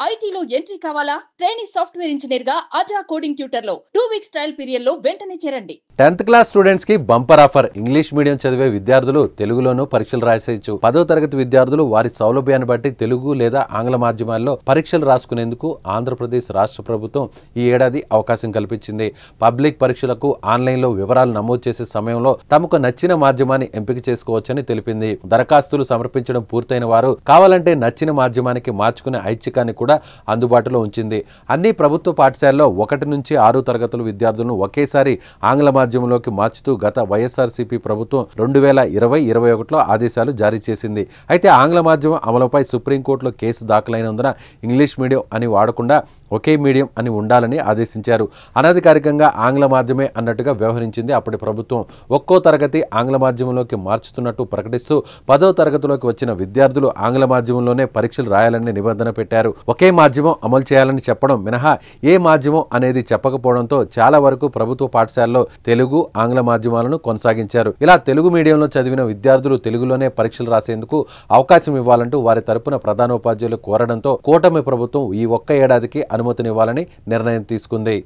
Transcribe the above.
ఐటీలో ఎంట్రీ కావాలా? Training software engineer గా అజా కోడింగ్ ట్యూటర్ లో 2 వీక్స్ ట్రయల్ పీరియడ్ లో వెంటనే చేరండి. 10th క్లాస్ స్టూడెంట్స్ కి బంపర్ ఆఫర్. ఇంగ్లీష్ మీడియం చదివే విద్యార్థులు తెలుగులోనూ పరీక్షలు రాసేయచ్చు. 10వ తరగతి విద్యార్థులు వారి సౌలభ్యాన్ని బట్టి తెలుగు లేదా ఆంగ్ల మాధ్యమాల్లో పరీక్షలు రాసుకునేందుకు ఆంధ్రప్రదేశ్ రాష్ట్ర ప్రభుత్వం ఈ ఏడాది అవకాశం కల్పించింది. పబ్లిక్ పరీక్షలకు ఆన్లైన్లో వివరాలు నమోదు చేసే సమయంలో తమకు నచ్చిన మాధ్యమాన్ని ఎంపిక చేసుకోవచ్చని తెలిపింది. దరఖాస్తులు సమర్పించడం పూర్తయిన వారు కావాలంటే నచ్చిన మాధ్యమానికి మార్చుకునే ఐచ్ఛికాన్ని కూడా అందుబాటులో ఉంచింది. అన్ని ప్రభుత్వ పాఠశాలలో 1 నుంచి 6 తరగతుల విద్యార్థులను ఒకేసారి ఆంగ్ల మాధ్యమంలోకి మార్చుతూ గత వైఎస్ఆర్సీపీ ప్రభుత్వం 2020-21లో ఆదేశాలు జారీ చేసింది. అయితే ఆంగ్ల మాధ్యమం అమలుపై సుప్రీంకోర్టులో కేసు దాఖలైనందున ఇంగ్లీష్ మీడియం అని వాడకుండా ఒకే మీడియం అని ఉండాలని ఆదేశించారు. అనధికారికంగా ఆంగ్ల మాధ్యమే అన్నట్టుగా వ్యవహరించింది అప్పటి ప్రభుత్వం. ఒక్కో తరగతి ఆంగ్ల మాధ్యమంలోకి మార్చుతున్నట్టు ప్రకటిస్తూ 10వ తరగతిలోకి వచ్చిన విద్యార్థులు ఆంగ్ల మాధ్యమంలోనే పరీక్షలు రాయాలని నిబంధన పెట్టారు. ఒకే మాధ్యమం అమలు చేయాలని చెప్పడం మినహా ఏ మాధ్యమం అనేది చెప్పకపోవడంతో చాలా వరకు ప్రభుత్వ పాఠశాలలో తెలుగు, ఆంగ్ల మాధ్యమాలను కొనసాగించారు. ఇలా తెలుగు మీడియంలో చదివిన విద్యార్థులు తెలుగులోనే పరీక్షలు రాసేందుకు అవకాశం ఇవ్వాలంటూ వారి తరపున ప్రధానోపాధ్యాయులు కోరడంతో కూటమి ప్రభుత్వం ఈ ఒక్క ఏడాదికి అనుమతినివ్వాలని నిర్ణయం తీసుకుంది.